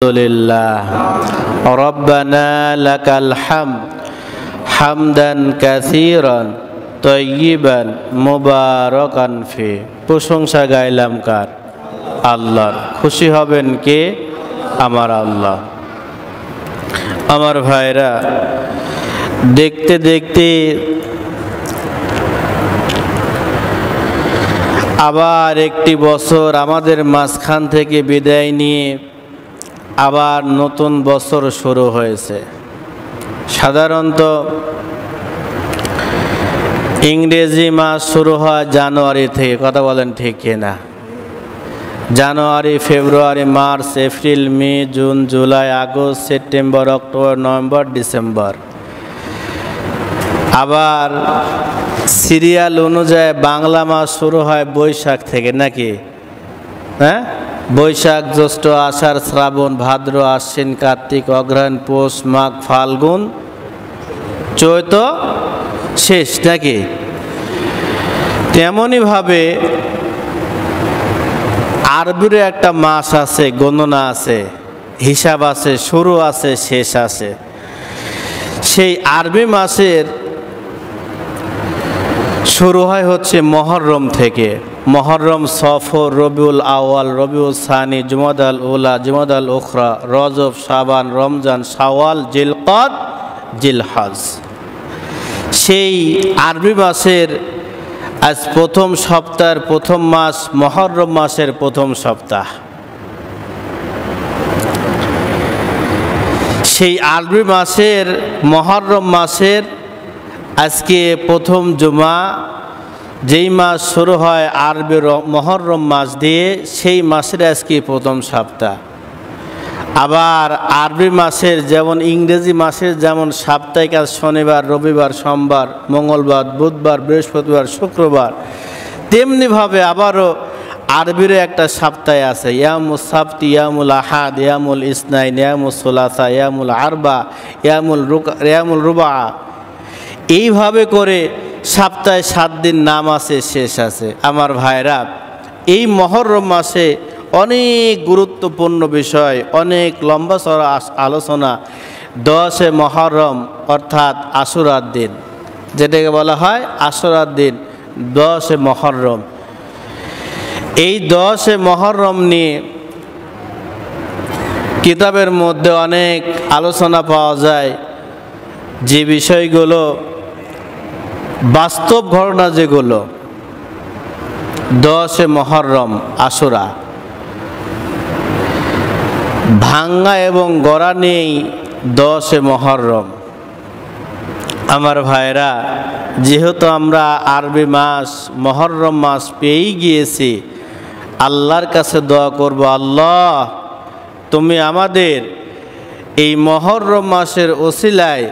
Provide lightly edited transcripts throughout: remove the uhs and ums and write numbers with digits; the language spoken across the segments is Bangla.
আলহামদুলিল্লাহ রব্বানা লাকাল হামদ হামদান কাসীরান তাইয়িবান মুবারাকান ফি। প্রশংসা গাইলাম কার? আল্লাহর। খুশি হবেন কে? আমার আল্লাহ। আমার ভাইরা, দেখতে দেখতে আবার একটি বছর আমাদের মাঝখান থেকে বিদায় নিয়ে আবার নতুন বছর শুরু হয়েছে। সাধারণত ইংরেজি মাস শুরু হয় জানুয়ারি থেকে, কথা বলেন ঠিক কিনা? জানুয়ারি, ফেব্রুয়ারি, মার্চ, এপ্রিল, মে, জুন, জুলাই, আগস্ট, সেপ্টেম্বর, অক্টোবর, নভেম্বর, ডিসেম্বর। আবার সিরিয়াল অনুযায়ী বাংলা মাস শুরু হয় বৈশাখ থেকে, নাকি? হ্যাঁ, বৈশাখ, জ্যৈষ্ঠ, আষাঢ়, শ্রাবণ, ভাদ্র, আশ্বিন, কার্তিক, অগ্রহায়ণ, পৌষ, মাঘ, ফাল্গুন, চৈত, শেষ, নাকি? তেমনইভাবে আরবির একটা মাস আছে, গণনা আছে, হিসাব আছে, শুরু আছে, শেষ আছে। সেই আরবি মাসের শুরু হয় হচ্ছে মহরম থেকে। মহরম, সফর, রবিউল আউয়াল, রবিউল সানি, জুমাদাল উলা, জুমাদাল উখরা, রজব, শাবান, রমজান, শাওয়াল, জিলকদ, জিলহজ। সেই আরবি মাসের আজ প্রথম সপ্তাহের প্রথম মাস মহরম মাসের প্রথম সপ্তাহ। সেই আরবি মাসের মহরম মাসের আজকে প্রথম জুমা, যেই মাস শুরু হয় আরবি মহরম মাস দিয়ে, সেই মাসের আজকে প্রথম সপ্তাহ। আবার আরবি মাসের যেমন ইংরেজি মাসের যেমন সাপ্তাহিক আজ শনিবার, রবিবার, সোমবার, মঙ্গলবার, বুধবার, বৃহস্পতিবার, শুক্রবার, তেমনিভাবে আবারও আরবিরও একটা সপ্তাহ আছে। ইয়ামুল সাবতি, ইয়ামুল আহাদ, ইয়ামুল ইসনাইন, ইয়ামুল সুলাসা, ইয়ামুল আরবা, ইয়ামুল রুবা। এইভাবে করে সপ্তাহে 7 দিন নাম আছে, শেষ আছে। আমার ভাইরা, এই মহরম মাসে অনেক গুরুত্বপূর্ণ বিষয়, অনেক লম্বা চড়া আলোচনা। 10 মহরম অর্থাৎ আশুরার দিন, যেটাকে বলা হয় আশুরার দিন, 10 মহরম। এই 10 মহরম নিয়ে কিতাবের মধ্যে অনেক আলোচনা পাওয়া যায়, যে বিষয়গুলো বাস্তব ঘটনা, যেগুলো 10 মহরম আশুরা, ভাঙ্গা এবং গড়া নেই 10 মহরম। আমার ভাইরা, যেহেতু আমরা আরবি মাস মহরম মাস পেয়েই গিয়েছি, আল্লাহর কাছে দোয়া করব, আল্লাহ তুমি আমাদের এই মহরম মাসের ওসিলায়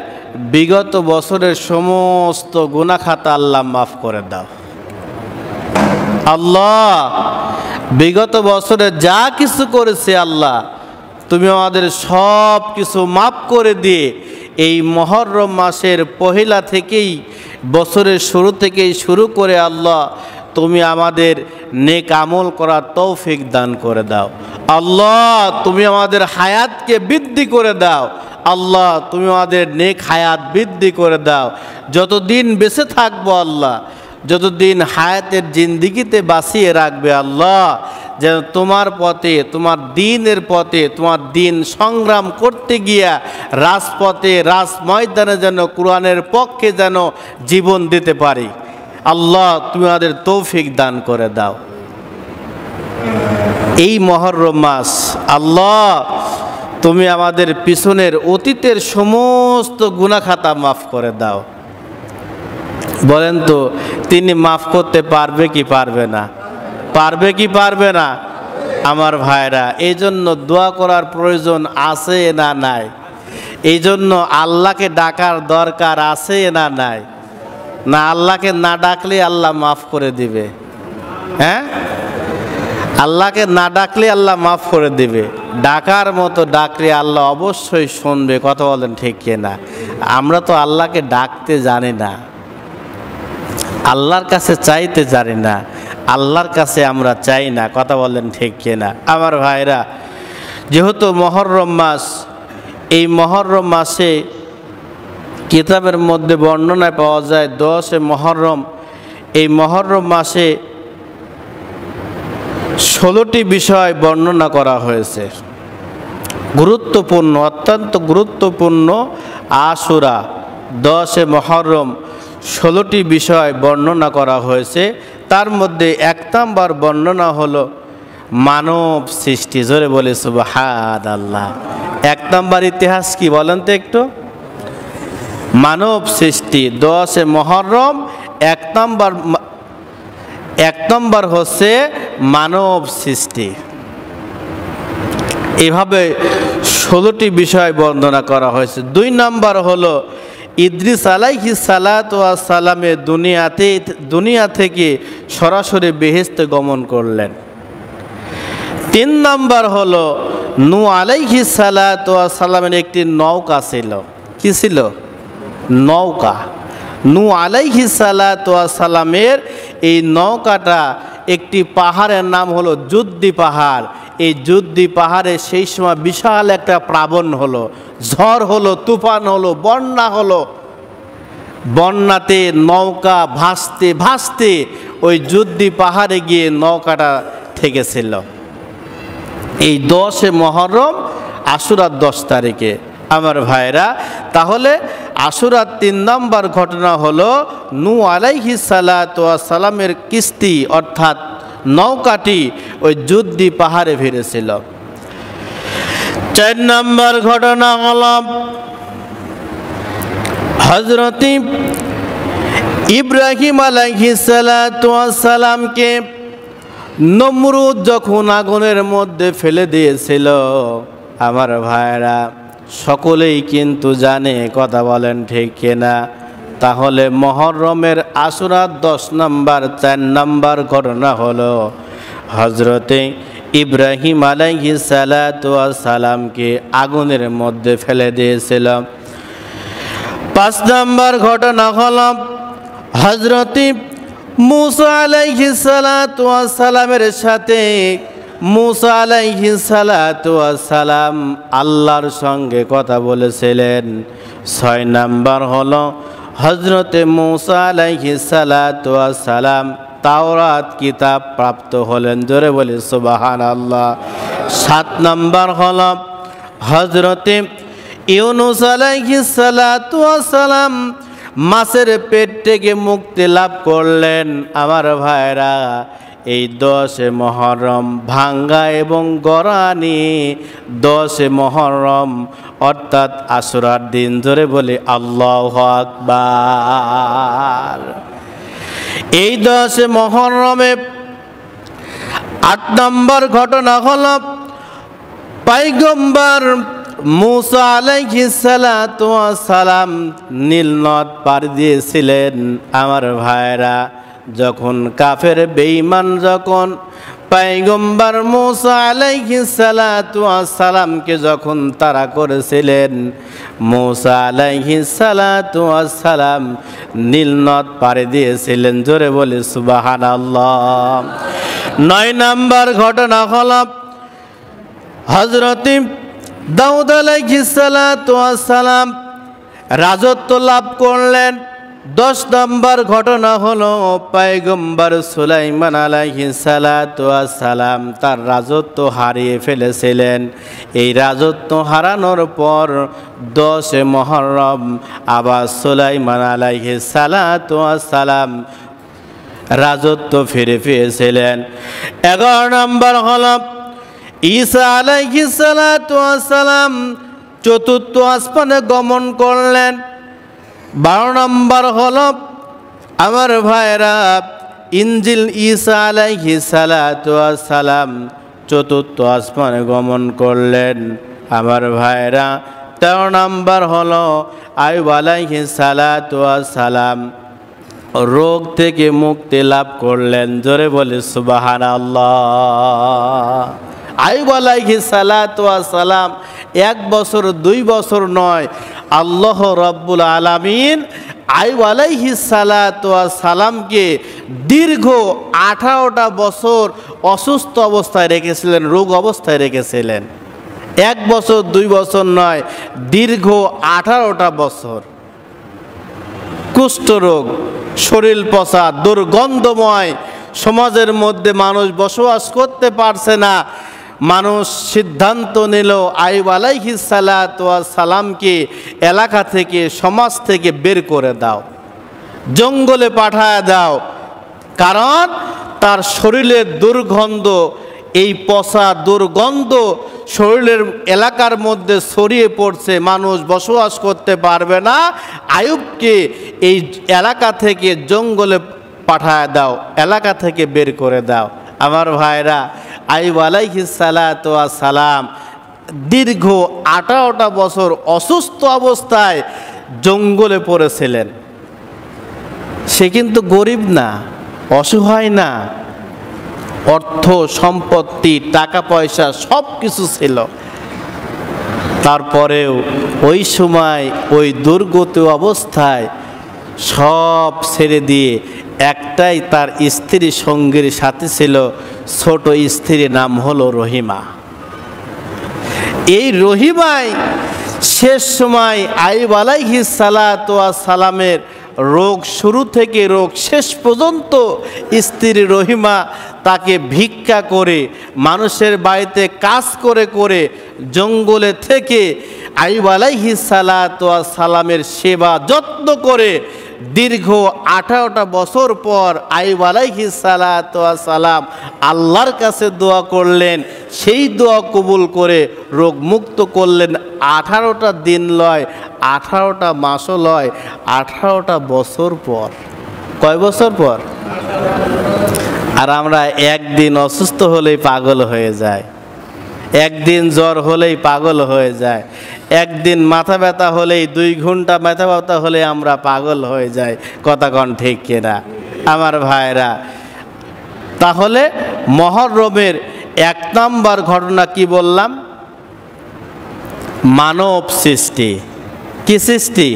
বিগত বছরের সমস্ত গুনাহ খাতা আল্লাহ মাফ করে দাও। আল্লাহ বিগত বছরে যা কিছু করেছে আল্লাহ তুমি আমাদের সব কিছু মাফ করে দিয়ে এই মহরম মাসের পহেলা থেকেই, বছরের শুরু থেকেই শুরু করে আল্লাহ তুমি আমাদের নেক আমল করার তৌফিক দান করে দাও। আল্লাহ তুমি আমাদের হায়াতকে বৃদ্ধি করে দাও। আল্লাহ তুমি আমাদের নেক হায়াত বৃদ্ধি করে দাও। যতদিন বেঁচে থাকবো আল্লাহ, যতদিন হায়াতের জিন্দিগিতে বাঁচিয়ে রাখবে আল্লাহ, যেন তোমার পথে, তোমার দ্বীনের পথে, তোমার দ্বীন সংগ্রাম করতে গিয়া রাজপথে, রাজ ময়দানে যেন কোরআনের পক্ষে যেন জীবন দিতে পারি। আল্লাহ তুমি আমাদের তৌফিক দান করে দাও। এই মহরম মাস আল্লাহ তুমি আমাদের পিছনের অতীতের সমস্ত গুনাহ খাতা মাফ করে দাও। বলেন তো, তিনি মাফ করতে পারবে কি পারবে না? পারবে কি পারবে না? আমার ভাইরা, এই জন্য দোয়া করার প্রয়োজন আছে না নাই? এই জন্য আল্লাহকে ডাকার দরকার আছে না নাই? না আল্লাহকে না ডাকলে আল্লাহ মাফ করে দিবে? হ্যাঁ, আল্লাহকে না ডাকলে আল্লাহ মাফ করে দিবে। ডাকার মতো ডাকলে আল্লাহ অবশ্যই শুনবে। কথা বলেন ঠিক কিনা? আমরা তো আল্লাহকে ডাকতে জানি না, আল্লাহর কাছে চাইতে জানি না, আল্লাহর কাছে আমরা চাই না। কথা বলেন ঠিক কিনা? আমার ভাইরা, যেহেতু মহররম মাস, এই মহররম মাসে কিতাবের মধ্যে বর্ণনায় পাওয়া যায় 10 মহররম। এই মহররম মাসে 16টি বিষয় বর্ণনা করা হয়েছে। গুরুত্বপূর্ণ, অত্যন্ত গুরুত্বপূর্ণ আশুরা 10 মহররম 16টি বিষয় বর্ণনা করা হয়েছে। তার মধ্যে 1 নম্বর বর্ণনা হলো মানব সৃষ্টি। জোরে বলে সুবহানাল্লাহ। 1 নম্বর ইতিহাস কি বলেন তো একটু? মানব সৃষ্টি 10 মহররম। 1 নম্বর হচ্ছে মানব সৃষ্টি। এভাবে 16টি বিষয় বর্ণনা করা হয়েছে। 2 নম্বর হলো ইদ্রিস আলাইহিস সালাতু ওয়াস সালামে দুনিয়া থেকে সরাসরি বেহেশতে গমন করলেন। 3 নম্বর হলো নূহ আলাইহিস সালাতু ওয়াস সালামের একটি নৌকা ছিল। কি ছিল? নৌকা। নূহ আলাইহিস সালাতু ওয়াস সালামের এই নৌকাটা একটি পাহাড়ের নাম হলো জুদ্দি পাহাড়। এই জুদ্দি পাহাড়ে সেই সময় বিশাল একটা প্লাবন হলো, ঝড় হলো, তুফান হলো, বন্যা হলো। বন্যাতে নৌকা ভাসতে ভাসতে ওই জুদ্দি পাহাড়ে গিয়ে নৌকাটা ঠেকেছিল। এই 10 মহররম আশুরার 10 তারিখে আমার ভাইরা। তাহলে আশুরার 3 নম্বর ঘটনা হলো নূহ আলাইহিস সালাতু ওয়াস সালামের কিস্তি অর্থাৎ নৌকাটি ওই জুদ্দি পাহাড়ে ভিড়েছিল। 4 নম্বর ঘটনা হলো হযরত ইব্রাহিম আলাইহিস সালাতু ওয়াস সালামকে নমরুদ যখন আগুনের মধ্যে ফেলে দিয়েছিল। আমার ভাইরা সকলেই কিন্তু জানে, কথা বলেন ঠিক কিনা? তাহলে মহররমের আশুরার 10 নম্বর 4 নম্বর ঘটনা হলো হযরতে ইব্রাহিম আলাইহিস সালাতু ওয়াস সালামকে আগুনের মধ্যে ফেলে দিয়েছিল। 5 নম্বর ঘটনা হলো হযরতে মূসা আলাইহিস সালাতু ওয়াস সালামের সাথে মূসা আলাইহিস সালাতু ওয়াস সালাম আল্লাহর সঙ্গে কথা বলেছিলেন। 6 নম্বর হলো হযরতে মূসা আলাইহিস সালাতু ওয়াস সালাম তাওরাত কিতাব প্রাপ্ত হলেন। জোরে বলি সুবহানাল্লাহ। 7 নম্বর হলো হযরতে ইউনূস আলাইহিস সালাতু ওয়াস সালাম মাছের পেট থেকে মুক্তি লাভ করলেন। আমার ভাইরা এই 10 মহররম ভাঙ্গা এবং গরানি 10 মহররম অর্থাৎ আশুরার দিন। ধরে বলি আল্লাহু আকবার। এই 10 মহররমে 8 নম্বর ঘটনা হলো পয়গম্বর মূসা আলাইহিস সালাতু ওয়াস সালাম নীল নদ পার দিয়েছিলেন। আমার ভাইরা যখন কাফের বেঈমান যখন পয়গম্বর মূসা আলাইহিস সালাতু ওয়াস সালামকে যখন তাড়া করেছিলেন, মূসা আলাইহিস সালাতু ওয়াস সালাম নীল নদ পাড়ি দিয়েছিলেন। জোরে বলি সুবহানাল্লাহ। 9 নম্বর ঘটনা হলো হযরত দাউদ আলাইহিস সালাতু ওয়াস সালাম রাজত্ব লাভ করলেন। 10 নম্বর ঘটনা হলো পয়গম্বর সুলাইমান আলাইহিস সালাতু ওয়াস সালাম তার রাজত্ব হারিয়ে ফেলেছিলেন। এই রাজত্ব হারানোর পর 10 মুহররম আবার সুলাইমান আলাইহিস সালাতু ওয়াস সালাম রাজত্ব ফিরে পেয়েছিলেন। 11 নম্বর হলো ঈসা আলাইহিস সালাতু ওয়াস সালাম চতুর্থ আসমানে গমন করলেন। 12 নম্বর হলো আমার ভাইরা ইনজিল ঈসা আলাইহিস সালাতু ওয়াস সালাম চতুর্থ আসমানে গমন করলেন। আমার ভাইরা 13 নম্বর হলো আইয়ুব আলাইহিস সালাতু ওয়াস সালাম রোগ থেকে মুক্তি লাভ করলেন। জোরে বলি সুবহানাল্লাহ। আইয়ুব আলাইহিস সালাতু ওয়াস সালাম 1 বছর 2 বছর নয়, আল্লাহ রাব্বুল আলামিন আইয়ুব আলাইহিস সালাতু ওয়াস সালামকে দীর্ঘ 18টা বছর অসুস্থ অবস্থায় রেখেছিলেন, রোগ অবস্থায় রেখেছিলেন। 1 বছর 2 বছর নয়, দীর্ঘ 18টা বছর। কুষ্ঠরোগ, শরীর পচা, দুর্গন্ধময় সমাজের মধ্যে মানুষ বসবাস করতে পারছে না। মানুষ সিদ্ধান্ত নিল আইয়ুব আলাইহিস সালাতু ওয়াস সালামকে এলাকা থেকে, সমাজ থেকে বের করে দাও, জঙ্গলে পাঠায় দাও। কারণ তার শরীরের দুর্গন্ধ, এই পচা দুর্গন্ধ শরীরের এলাকার মধ্যে ছড়িয়ে পড়ছে, মানুষ বসবাস করতে পারবে না। আইয়ুবকে এই এলাকা থেকে জঙ্গলে পাঠায় দাও, এলাকা থেকে বের করে দাও। আমার ভাইরা, আইয়ুব আলাইহিস সালাতু ওয়াস সালাম দীর্ঘ 18টা বছর অসুস্থ অবস্থায় জঙ্গলে পড়েছিলেন। সে কিন্তু গরিব না, অসহায় না, অর্থ সম্পত্তি টাকা পয়সা সব কিছু ছিল। তারপরেও ওই সময় ওই দুর্গত অবস্থায় সব ছেড়ে দিয়ে একটাই তার স্ত্রী সঙ্গীর সাথে ছিল, ছোট স্ত্রীর নাম হলো রহিমা। এই রহিমাই শেষ সময় আইয়ুব আলাইহিস সালাতু ওয়াস সালামের রোগ শুরু থেকে রোগ শেষ পর্যন্ত স্ত্রী রহিমা তাকে ভিক্ষা করে, মানুষের বাড়িতে কাজ করে করে, জঙ্গলে থেকে আইয়ুব আলাইহিস সালাতু ওয়াস সালামের সেবা যত্ন করে দীর্ঘ 18টা বছর পর আইয়ুব আলাইহিস সালাতু ওয়াস সালাম আল্লাহর কাছে দোয়া করলেন। সেই দোয়া কবুল করে রোগ মুক্ত করলেন। 18টা দিন লয়, 18টা মাসও লয়, 18টা বছর পর। কয় বছর পর? আর আমরা একদিন অসুস্থ হলেই পাগল হয়ে যায়, একদিন জ্বর হলেই পাগল হয়ে যায়, একদিন মাথা ব্যথা হলেই 2 ঘন্টা মাথা ব্যথা হলে আমরা পাগল হয়ে যাই। কথা কন ঠিক কিনা আমার ভাইরা? তাহলে মুহররমের 1 নম্বর ঘটনা কি বললাম? মানব সৃষ্টি। কি সৃষ্টি?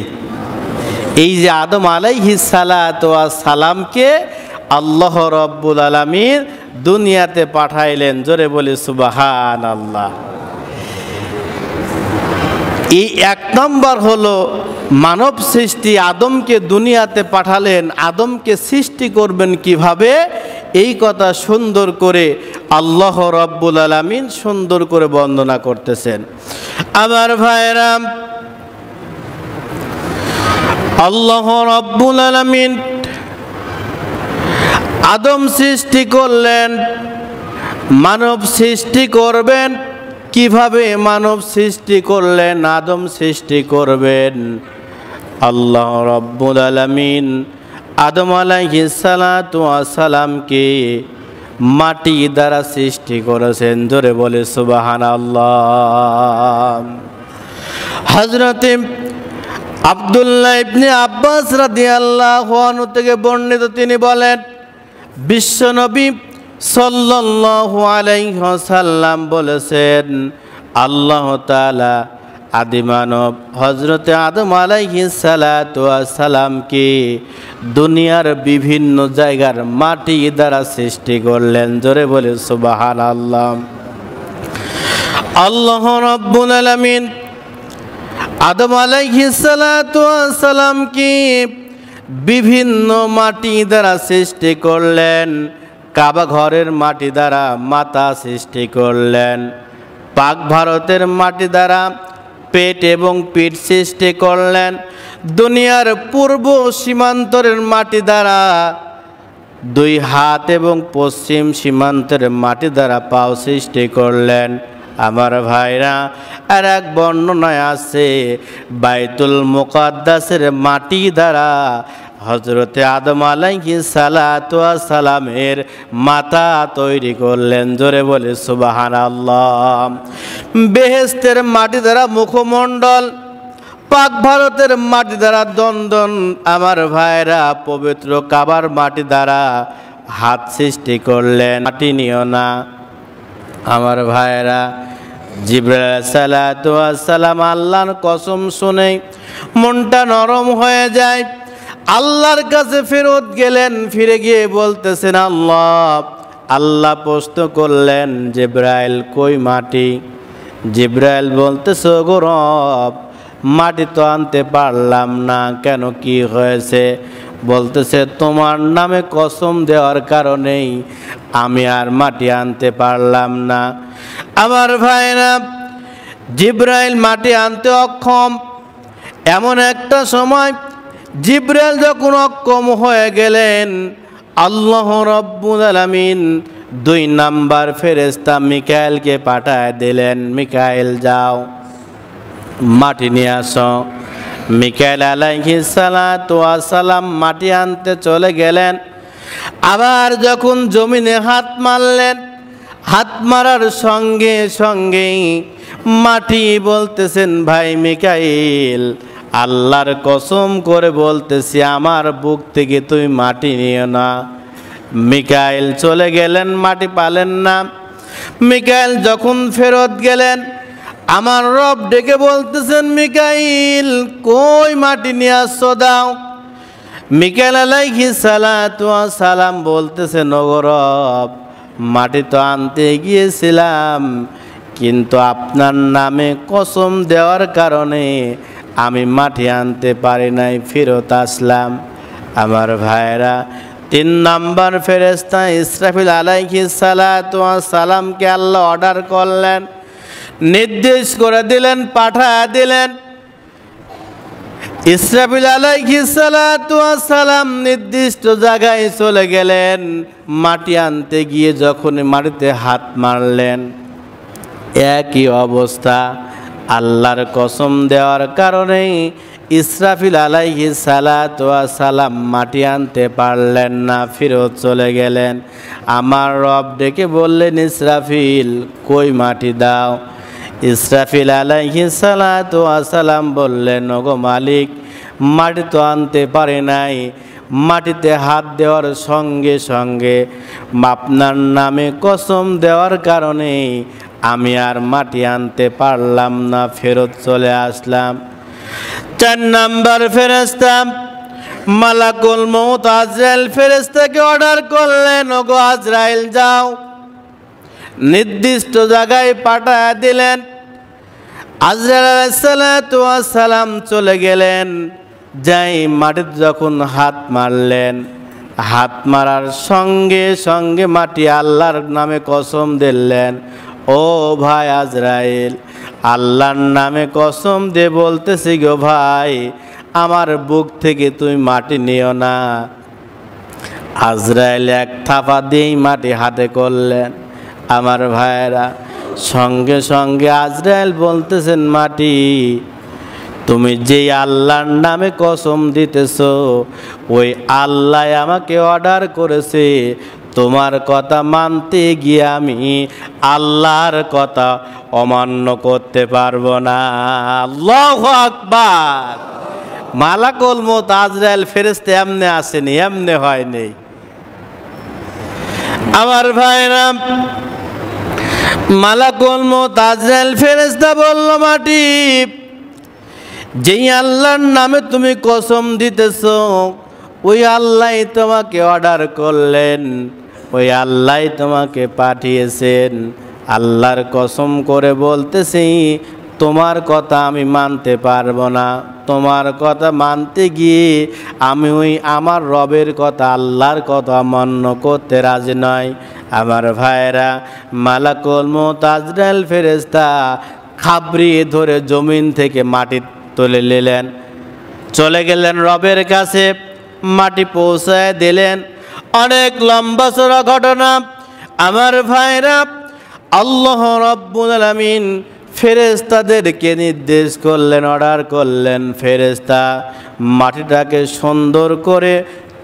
এই যে আদম আলাইহিস সালাতু ওয়াস সালামকে আল্লাহ রাব্বুল আলামিন দুনিয়াতে পাঠাইলেন। জোরে বলি সুবহানাল্লাহ। এই 1 নম্বর হলো মানব সৃষ্টি। আদমকে দুনিয়াতে পাঠালেন, আদমকে সৃষ্টি করবেন কিভাবে, এই কথা সুন্দর করে আল্লাহ রাব্বুল আলামিন সুন্দর করে বর্ণনা করতেছেন। আমার ভাইরা, আল্লাহ রাব্বুল আলামিন আদম সৃষ্টি করলেন, মানব সৃষ্টি করবেন কিভাবে? মানব সৃষ্টি করলেন, আদম সৃষ্টি করবেন। আল্লাহ রাব্বুল আলামিন আদম আলাইহিস সালাতু ওয়াস সালামকে মাটি দ্বারা সৃষ্টি করেছেন। জোরে বলে সুবহানাল্লাহ। হযরতে আব্দুল্লাহ ইবনে আব্বাস রাদিয়াল্লাহু আনহু থেকে বর্ণিত, তিনি বলেন বিশ্বনবী সাল্লাল্লাহু আলাইহি ওয়াসাল্লাম বলেছেন, আল্লাহ তাআলা আদিমানব হযরতে আদম আলাইহিস সালাতু ওয়াস সালামকে দুনিয়ার বিভিন্ন জায়গার মাটি দ্বারা সৃষ্টি করলেন। জোরে বলে সুবহানাল্লাহ। আল্লাহ রাব্বুল আলামিন আদম আলাইহিস সালাতু ওয়াস সালামকে বিভিন্ন মাটি দ্বারা সৃষ্টি করলেন। কাবা ঘরের মাটি দ্বারা মাথা সৃষ্টি করলেন, পাক ভারতের মাটি দ্বারা পেট এবং পিঠ সৃষ্টি করলেন, দুনিয়ার পূর্ব সীমান্তের মাটি দ্বারা 2 হাত এবং পশ্চিম সীমান্তের মাটি দ্বারা পাও সৃষ্টি করলেন। আমার ভাইরা, আর এক বর্ণনায় আছে বাইতুল মুকাদ্দাসের মাটি দ্বারা হযরতে আদম আলাইহিস সালাতু ওয়াস সালামের মাথা তৈরি করলেন। জোরে বলে সুবহানাল্লাহ। বেহেশতের মাটি দ্বারা মুখমণ্ডল, পাক ভারতের মাটি দ্বারা দন্দন। আমার ভাইরা, পবিত্র কাবার মাটি দ্বারা হাত সৃষ্টি করলেন। মাটি নিও না আমার ভাইরা। জিবরাইল আলাইহিস সালাতু ওয়াস সালাম আল্লাহর কসম শুনে মনটা নরম হয়ে যায়। আল্লাহর কাছে ফেরত গেলেন, ফিরে গিয়ে বলতেছেন আল্লাহ। আল্লাহ প্রশ্ন করলেন, জিবরাইল কই মাটি? জিব্রাইল বলতেছে গো রব, মাটি তো আনতে পারলাম না, কেন কি হয়েছে? বলতেছে তোমার নামে কসম দেওয়ার কারণেই আমি আর মাটি আনতে পারলাম না। আমার ভাইরা, জিব্রাইল মাটি আনতে অক্ষম। এমন একটা সময় জিব্রাইল যখন অক্ষম হয়ে গেলেন, আল্লাহ রাব্বুল আলামিন 2 নাম্বার ফেরেশতা মিকাইলকে পাঠায় দিলেন, মিকাইল যাও মাটি নিয়ে আসো। মিকাইল আলাইহিস সালাতু ওয়াস সালাম মাটি আনতে চলে গেলেন। আবার যখন জমিনে হাত মারলেন, হাত মারার সঙ্গে সঙ্গেই মাটি বলতেছেন, ভাই মিকাইল, আল্লাহর কসম করে বলতেছি আমার বুক থেকে তুই মাটি নিও না। মিকাইল চলে গেলেন, মাটি পালেন না। মিকাইল যখন ফেরত গেলেন, আমার রব ডেকে বলতেছেন, মিকাইল কই মাটি নিয়ে আসছো, দাও। মিকাইল আলাইহিস সালাতু ওয়াস সালাম বলতেছেন, ওগো রব, মাটি তো আনতে গিয়েছিলাম, কিন্তু আপনার নামে কসম দেওয়ার কারণে আমি মাটি আনতে পারি নাই, ফেরত আসলাম। আমার ভাইরা, 3 নাম্বার ফেরেশতা ইসরাফিল আলাইহিস সালাতু ওয়াস সালামকে আল্লাহ অর্ডার করলেন, নির্দেশ করে দিলেন, পাঠায় দিলেন। ইসরাফিল আলাইহিস সালাতু ওয়াস সালাম নির্দিষ্ট জায়গায় চলে গেলেন। মাটি আনতে গিয়ে যখন মাটিতে হাত মারলেন, একই অবস্থা। আল্লাহর কসম দেওয়ার কারণেই ইসরাফিল আলাইহিস সালাতু ওয়াস সালাম মাটি আনতে পারলেন না, ফেরত চলে গেলেন। আমার রব ডেকে বললেন, ইসরাফিল কই মাটি দাও। ইসরাফিল আলাইহিস সালাতু ওয়াস সালাম বললেন, ওগো মালিক, মাটি তো আনতে পারে নাই, মাটিতে হাত দেওয়ার সঙ্গে সঙ্গে আপনার নামে কসম দেওয়ার কারণে আমি আর মাটি আনতে পারলাম না, ফেরত চলে আসলাম। 4 নাম্বার ফেরেশতা মালাকুল মউত আজরাইল ফেরেশতাকে অর্ডার করলেন, ওগো আজরাইল যাও, নির্দিষ্ট জায়গায় পাঠায় দিলেন। আজরাইল আলাইহিস সালাতু ওয়াস সালাম চলে গেলেন, যাই মাটিতে যখন হাত মারলেন, হাত মারার সঙ্গে সঙ্গে মাটি আল্লাহর নামে কসম দিলেন, ও ভাই আজরাইল, আল্লাহর নামে কসম দে বলতেছি গো ভাই, আমার বুক থেকে তুমি মাটি নিও না। আজরাইল এক থাপা দিয়েই মাটি হাতে করলেন। আমার ভাইয়েরা, সঙ্গে সঙ্গে আজরাইল বলতেছেন, মাটি তুমি যেই আল্লাহর নামে কসম দিতেছো, ওই আল্লাহ আমাকে অর্ডার করেছে তোমার কথা মানতে গিয়ে আমি আল্লাহর কথা অমান্য করতে পারবো না। আল্লাহু আকবার। মালাকুল মউত আজরাইল ফেরেশতা এমনে আসেনি, এমনে হয়নি। আমার ভাইরা, মালাকুল মউত আজরাইল ফেরেশতা বলল, মাটি যেই আল্লাহর নামে তুমি কসম দিতেছো, ওই আল্লাহ তোমাকে অর্ডার করলেন, ওই আল্লাহ তোমাকে পাঠিয়েছেন। আল্লাহর কসম করে বলতেছি, তোমার কথা আমি মানতে পারবো না। তোমার কথা মানতে গিয়ে আমি ওই আমার রবের কথা, আল্লাহর কথা মান্য করতে রাজি নয়। আমার ভাইরা, মালাকুল মউত আজরাইল ফেরেশতা খাবড়িয়ে ধরে জমিন থেকে মাটি তুলে নিলেন, চলে গেলেন রবের কাছে, মাটি পৌঁছায় দিলেন। অনেক লম্বা চড়া ঘটনা। আমার ভাইরা, আল্লাহ রাব্বুল আলামিন ফেরেশতাদেরকে নির্দেশ করলেন, অর্ডার করলেন, ফেরেশতা মাটিটাকে সুন্দর করে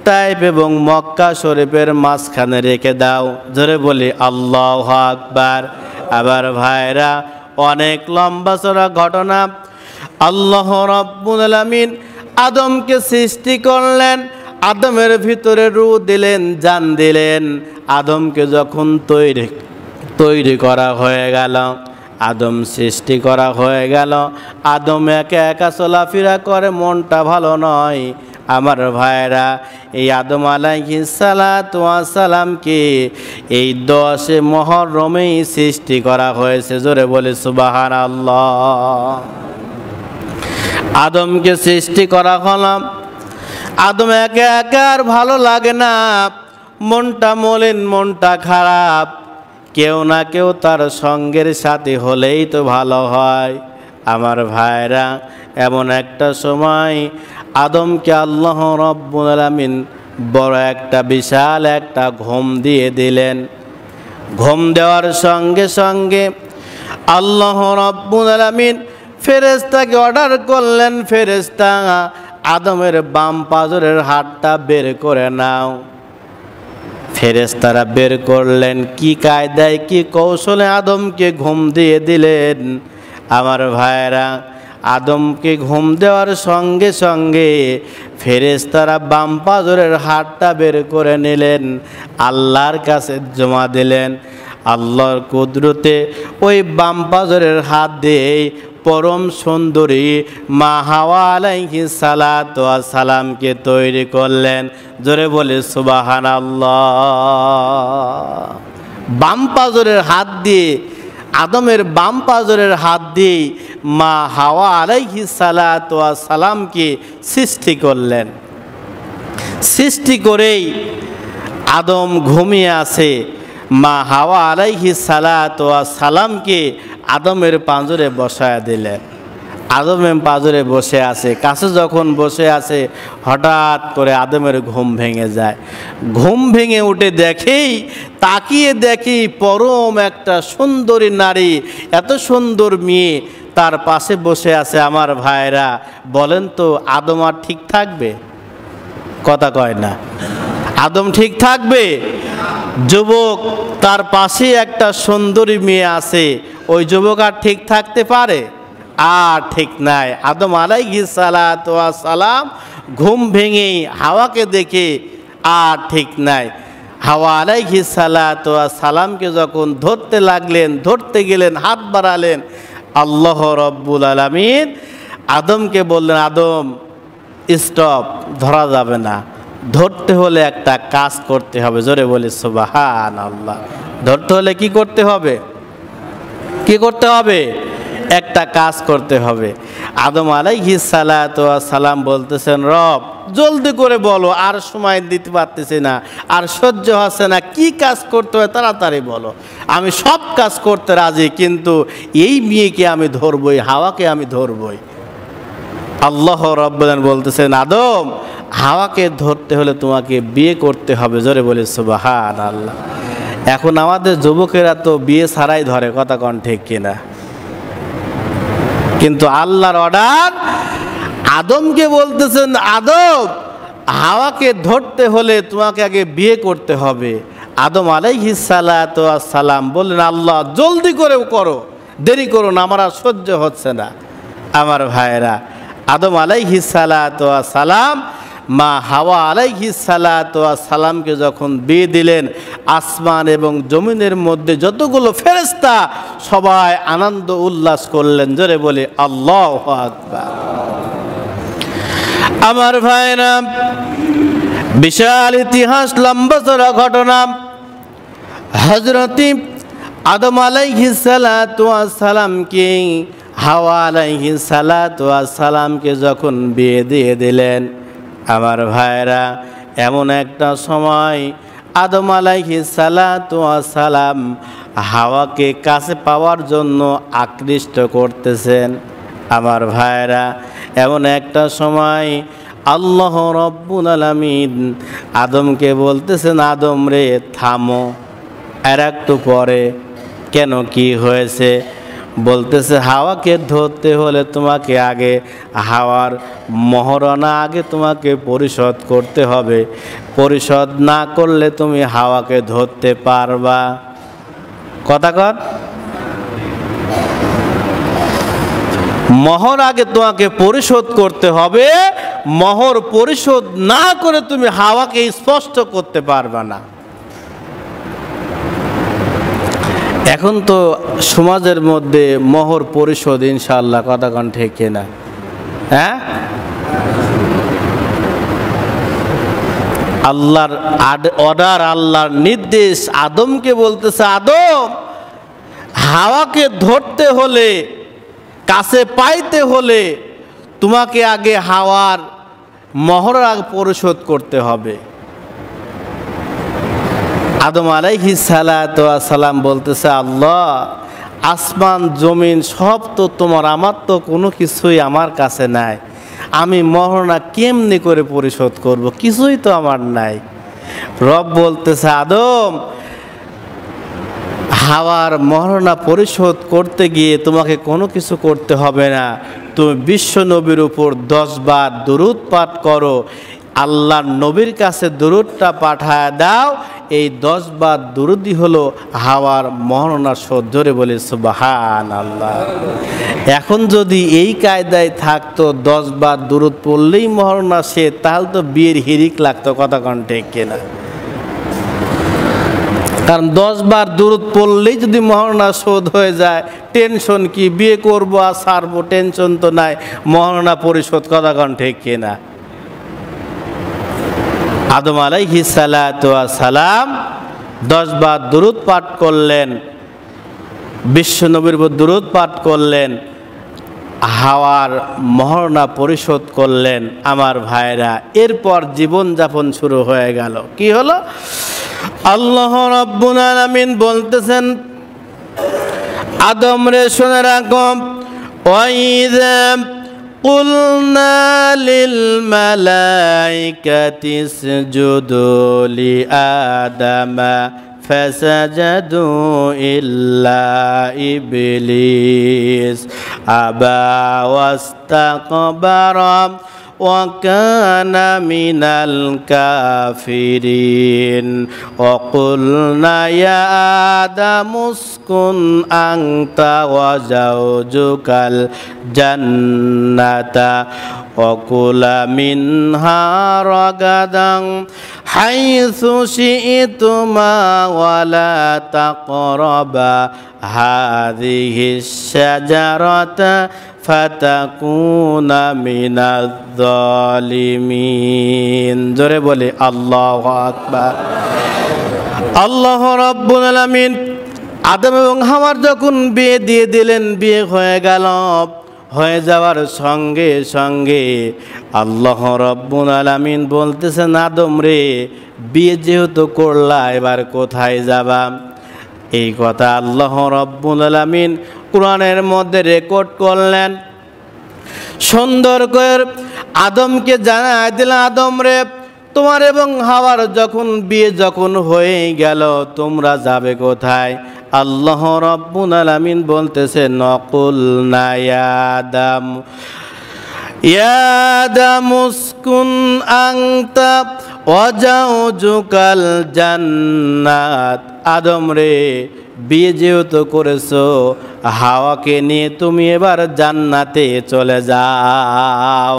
তাইফ এবং মক্কা শরীফের মাঝখানে রেখে দাও। জোরে বলি আল্লাহু আকবার। আবার ভাইরা, অনেক লম্বা চড়া ঘটনা। আল্লাহ রাব্বুল আলামিন আদমকে সৃষ্টি করলেন, আদমের ভিতরে রূহ দিলেন, জান দিলেন। আদমকে যখন তৈরি করা হয়ে গেল, আদম সৃষ্টি করা হয়ে গেল, আদম একা একা চলাফেরা করে, মনটা ভালো নয়। আমার ভাইরা, এই আদম আলাইহিস সালাতু ওয়াস সালামকে এই 10 মুহররমেই সৃষ্টি করা হয়েছে। জোরে বলে সুবহানাল্লাহ। আদমকে সৃষ্টি করা হলো, আদম একা একা আর ভালো লাগে না, মনটা মলিন, মনটা খারাপ, কেউ না কেউ তার সঙ্গের সাথে হলেই তো ভালো হয়। আমার ভাইরা, এমন একটা সময় আদমকে আল্লাহ রাব্বুল আলামিন বড় একটা বিশাল একটা ঘুম দিয়ে দিলেন। ঘুম দেওয়ার সঙ্গে সঙ্গে আল্লাহ রাব্বুল আলামিন ফেরেশতাকে অর্ডার করলেন, ফেরেশতা আদমের বাম পাজরের হাড়টা বের করে নাও। ফেরেশতারা বের করলেন, কি কায়দায় কি কৌশলে আদমকে ঘুম দিয়ে দিলেন। আমার ভাইরা, আদমকে ঘুম দেওয়ার সঙ্গে সঙ্গে ফেরেশতারা বাম পাজরের হাড়টা বের করে নিলেন, আল্লাহর কাছে জমা দিলেন। আল্লাহর কুদরতে ওই বাম পাজরের হাত দিয়ে পরম সুন্দরী মা হাওয়া আলাইহিস সালাতু ওয়াস সালামকে তৈরি করলেন। জোরে বলে সুবহানাল্লাহ। বাম পাজরের হাত দিয়ে, আদমের বাম পাজরের হাত দিয়ে মা হাওয়া আলাইহিস সালাতু ওয়াস সালামকে সৃষ্টি করলেন। সৃষ্টি করেই আদম ঘুমিয়ে আছে, মা হাওয়া আলাইহিস সালাতু ওয়াস সালামকে আদমের পাঁজরে বসায়া দিলেন। আদমের পাঁজরে বসে আছে, কাছে যখন বসে আছে হঠাৎ করে আদমের ঘুম ভেঙে যায়। ঘুম ভেঙে উঠে দেখেই, তাকিয়ে দেখি পরম একটা সুন্দরী নারী, এত সুন্দর মেয়ে তার পাশে বসে আছে। আমার ভাইরা, বলেন তো আদম আর ঠিক থাকবে? কথা কয় না। আদম ঠিক থাকবে? যুবক, তার পাশে একটা সুন্দরী মেয়ে আছে, ওই যুবক আর ঠিক থাকতে পারে? আর ঠিক নাই। আদম আলাইহিস সালাতু ওয়াস সালাম ঘুম ভেঙেই হাওয়াকে দেখে আর ঠিক নাই। হাওয়া আলাইহিস সালাতু ওয়াস সালামকে যখন ধরতে লাগলেন, ধরতে গেলেন, হাত বাড়ালেন, আল্লাহ রাব্বুল আলামিন আদমকে বললেন, আদম স্টপ, ধরা যাবে না, ধরতে হলে একটা কাজ করতে হবে। জোরে বলে সুবহানাল্লাহ। ধরতে হলে কি করতে হবে? কি করতে হবে? একটা কাজ করতে হবে। আদম আলাইহিস সালাতু ওয়াস সালাম বলতেছেন, রব জলদি করে বলো, আর সময় দিতে পারতেছি না, আর সহ্য হচ্ছে না, কি কাজ করতে হয় তাড়াতাড়ি বলো, আমি সব কাজ করতে রাজি, কিন্তু এই মেয়েকে আমি ধরবই, হাওয়াকে আমি ধরবই। আল্লাহ রাব্বুল আলামিন বলতেছেন, আদম হাওয়াকে ধরতে হলে তোমাকে বিয়ে করতে হবে। জোরে বলে সুবহানাল্লাহ। এখন আমাদের যুবকেরা তো বিয়ে ছাড়াই ধরে, কথা কোন ঠিক কিনা? কিন্তু আল্লাহর অর্ডার, আদমকে বলতেছেন, আদম হাওয়াকে ধরতে হলে তোমাকে আগে বিয়ে করতে হবে। আদম আলাইহিস সালাতু ওয়াস সালাম বললেন, আল্লাহ জলদি করে করো, দেরি করো না, আমার আর সহ্য হচ্ছে না। আমার ভাইয়েরা, আদম আলাইহিস সালাতু ওয়াস সালাম মা হাওয়া আলাইহিস সালাতু ওয়াস সালামকে যখন বিয়ে দিলেন, আসমান এবং জমিনের মধ্যে যতগুলো ফেরেশতা সবাই আনন্দ উল্লাস করলেন। জোরে বলে আল্লাহু আকবার। আমার ভাইরা, বিশাল ইতিহাস, লম্বা চড়া ঘটনা। হযরত আদম আলাইহিস সালাতু ওয়াস সালামকে হাওয়া আলাইহিস সালাতু ওয়াস সালামকে যখন বিয়ে দিয়ে দিলেন, আমার ভাইরা, এমন একটা সময় আদম আলাইহিস সালাতু ওয়াস সালাম হাওয়াকে কাছে পাওয়ার জন্য আকৃষ্ট করতেছেন। আমার ভাইরা, এমন একটা সময় আল্লাহ রাব্বুল আলামিন আদমকে বলতেছেন, আদম রে থামো, আর একটু পরে। কেন, কি হয়েছে? বলতেছে, হাওয়াকে ধরতে হলে তোমাকে আগে হাওয়ার মহরণা আগে তোমাকে পরিশোধ করতে হবে, পরিশোধ না করলে তুমি হাওয়াকে ধরতে পারবা। কথা কর, মোহর আগে তোমাকে পরিশোধ করতে হবে, মোহর পরিশোধ না করে তুমি হাওয়াকে স্পষ্ট করতে পারবা না। এখন তো সমাজের মধ্যে মোহর পরিশোধ ইনশাআল্লাহ, কথা কোন ঠিক কিনা? হ্যাঁ, আল্লাহর অর্ডার, আল্লাহর নির্দেশ আদমকে বলতেছে, আদম, হাওয়াকে ধরতে হলে, কাছে পাইতে হলে তোমাকে আগে হাওয়ার মহর পরিশোধ করতে হবে। আদম আলাইহিস সালাতু ওয়াস সালাম বলতেছে, আল্লাহ, আসমান জমিন সব তো তোমার, আমার তো কোনো কিছুই আমার কাছে নাই, আমি মহরনা কেমনি করে পরিশোধ করব, কিছুই তো আমার নাই। রব বলতেছে, আদম, হাওয়ার মহরনা পরিশোধ করতে গিয়ে তোমাকে কোনো কিছু করতে হবে না, তুমি বিশ্ব নবীর উপর 10 বার দুরূদ পাঠ করো, আল্লাহর নবীর কাছে দুরূদটা পাঠায় দাও, এই 10 বার দুরূদই হলো হাওয়ার মহরনা শোধ। ধরে বলে সুবহানাল্লাহ। এখন যদি এই কায়দায় থাকতো 10 বার দুরূদ পড়লেই মহরনা শেষ, তাহলে তো বিয়ের হিরিক লাগতো, কথা কোন ঠিক কিনা? কারণ 10 বার দুরূদ পড়লেই যদি মহরনা শোধ হয়ে যায়, টেনশন কি? বিয়ে করবো আর ছাড়বো, টেনশন তো নাই, মহরনা পরিশোধ, কথা কোন ঠিক কিনা? আদম আলাইহিস সালাতু ওয়াস সালাম 10 বার দুরূদ পাঠ করলেন, বিশ্ব নবীর উপর দুরূদ পাঠ করলেন, হাওয়ার মহরনা পরিশোধ করলেন। আমার ভাইরা, এরপর জীবনযাপন শুরু হয়ে গেল। কি হলো? আল্লাহ রাব্বুল আলামিন বলতেছেন, আদম রে শুনে রাখো, ওয়াইযা কুলনা লিল মালাইকাতি ইসজুদু লিআদামা ফাসাজাদু ইল্লা ইবলিস আবা ওয়াস্তাকবারা وكان من الكافرين وقلنا يا آدم اسكن أنت وزوجك الجنة وكلا منها رغدا حيث شئتما ولا تقربا هذه الشجرة ফাতাকুনা মিনাজ জালিমিন। জোরে বলে আল্লাহু আকবার। আল্লাহ রাব্বুল আলামিন আদম এবং হাওয়ার যখন বিয়ে দিয়ে দিলেন, বিয়ে হয়ে গেল, হয়ে যাওয়ার সঙ্গে সঙ্গে আল্লাহ রাব্বুল আলামিন বলতেছেন, আদম রে, বিয়ে যেহেতু করলা, এবার কোথায় যাবা? এই কথা আল্লাহ রাব্বুল আলামিন কোরআনের মধ্যে রেকর্ড করলেন। সুন্দর করে আদমকে জানায় দিলেন, আদম রে, তোমার এবং হাওয়ার যখন বিয়ে হয়ে গেল, তোমরা যাবে কোথায়? আল্লাহ রাব্বুল আলামিন বলতেছেন, নকুলনা ইয়া আদম ইয়া আদম উসকুন আনতা ওয়া জাওজুকাল জান্নাত। আদম রে, বিয়ে যেহেতু করেছো, হাওয়াকে নিয়ে তুমি এবার জান্নাতে চলে যাও।